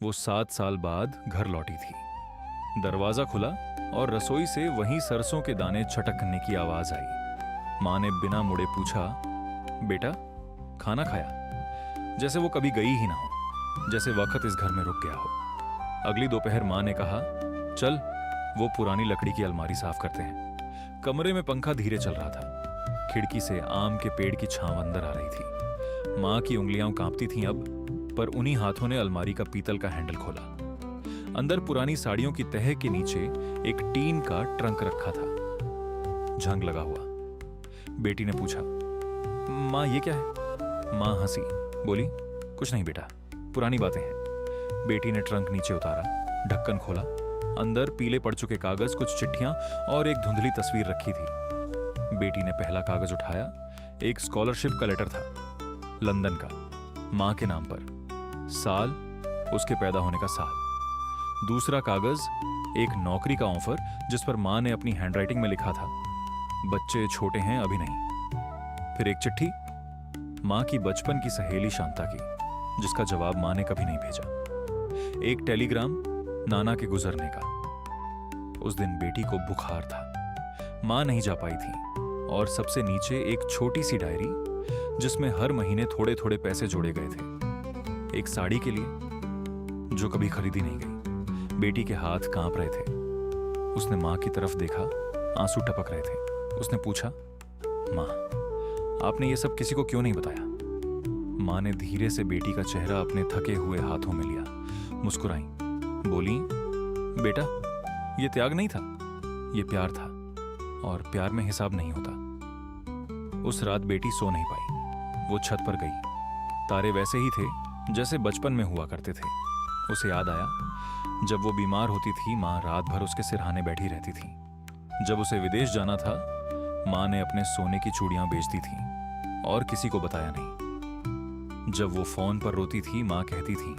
वो 7 साल बाद घर लौटी थी। दरवाजा खुला और रसोई से वहीं सरसों के दाने छटकने की आवाज आई। माँ ने बिना मुड़े पूछा, बेटा खाना खाया? जैसे वो कभी गई ही ना हो, जैसे वक्त इस घर में रुक गया हो। अगली दोपहर माँ ने कहा, चल वो पुरानी लकड़ी की अलमारी साफ करते हैं। कमरे में पंखा धीरे चल रहा था। खिड़की से आम के पेड़ की छांव अंदर आ रही थी। माँ की उंगलियां कांपती थीं अब, पर उन्हीं हाथों ने अलमारी का पीतल का हैंडल खोला। अंदर पुरानी साड़ियों की तह के नीचे एक टीन का ट्रंक रखा था, झंग लगा हुआ। बेटी ने पूछा, माँ ये क्या है? माँ हंसी, बोली, कुछ नहीं बेटा, पुरानी बातें हैं। बेटी ने ट्रंक नीचे उतारा, ढक्कन खोला। अंदर पीले पड़ चुके कागज, कुछ चिट्ठियां और एक धुंधली तस्वीर रखी थी। बेटी ने पहला कागज उठाया। एक स्कॉलरशिप का लेटर था, लंदन का, माँ के नाम पर, साल उसके पैदा होने का साल। दूसरा कागज एक नौकरी का ऑफर, जिस पर माँ ने अपनी हैंडराइटिंग में लिखा था, बच्चे छोटे हैं अभी नहीं। फिर एक चिट्ठी माँ की बचपन की सहेली शांता की, जिसका जवाब माँ ने कभी नहीं भेजा। एक टेलीग्राम नाना के गुजरने का। उस दिन बेटी को बुखार था, माँ नहीं जा पाई थी। और सबसे नीचे एक छोटी सी डायरी, जिसमें हर महीने थोड़े थोड़े पैसे जोड़े गए थे, एक साड़ी के लिए जो कभी खरीदी नहीं गई। बेटी के हाथ कांप रहे थे। उसने माँ की तरफ देखा, आंसू टपक रहे थे। उसने पूछा, माँ आपने ये सब किसी को क्यों नहीं बताया? माँ ने धीरे से बेटी का चेहरा अपने थके हुए हाथों में लिया, मुस्कुराई, बोली, बेटा ये त्याग नहीं था, ये प्यार था, और प्यार में हिसाब नहीं होता। उस रात बेटी सो नहीं पाई। वो छत पर गई। तारे वैसे ही थे जैसे बचपन में हुआ करते थे। उसे याद आया, जब वो बीमार होती थी, माँ रात भर उसके सिरहाने बैठी रहती थी। जब उसे विदेश जाना था, माँ ने अपने सोने की चूड़ियां बेच दी थी और किसी को बताया नहीं। जब वो फोन पर रोती थी, माँ कहती थी,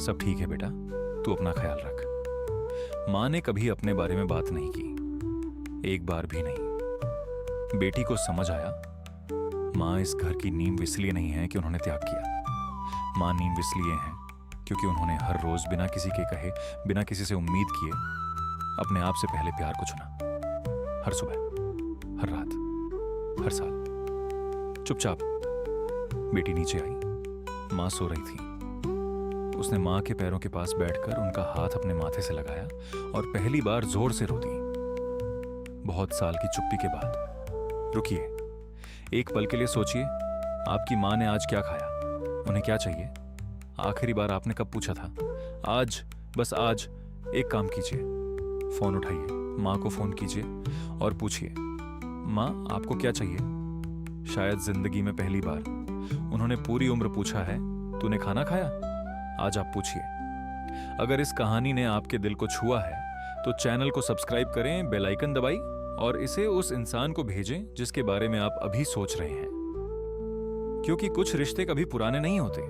सब ठीक है बेटा, तू अपना ख्याल रख। माँ ने कभी अपने बारे में बात नहीं की, एक बार भी नहीं। बेटी को समझ आया, माँ इस घर की नींव इसलिए नहीं है कि उन्होंने त्याग किया। माँ नींव इसलिए हैं क्योंकि उन्होंने हर रोज बिना किसी के कहे, बिना किसी से उम्मीद किए, अपने आप से पहले प्यार को चुना। हर सुबह, हर रात, हर साल। चुपचाप बेटी नीचे आई। माँ सो रही थी। उसने माँ के पैरों के पास बैठकर उनका हाथ अपने माथे से लगाया और पहली बार जोर से रो दी, बहुत साल की चुप्पी के बाद। रुकिए, एक पल के लिए सोचिए, आपकी माँ ने आज क्या खाया? उन्हें क्या चाहिए? आखिरी बार आपने कब पूछा था? आज, बस आज एक काम कीजिए, फोन उठाइए, माँ को फोन कीजिए और पूछिए, माँ आपको क्या चाहिए? शायद जिंदगी में पहली बार उन्होंने पूरी उम्र पूछा है, तूने खाना खाया? आज आप पूछिए। अगर इस कहानी ने आपके दिल को छुआ है तो चैनल को सब्सक्राइब करें, बेल आइकन दबाइए और इसे उस इंसान को भेजें जिसके बारे में आप अभी सोच रहे हैं, क्योंकि कुछ रिश्ते कभी पुराने नहीं होते,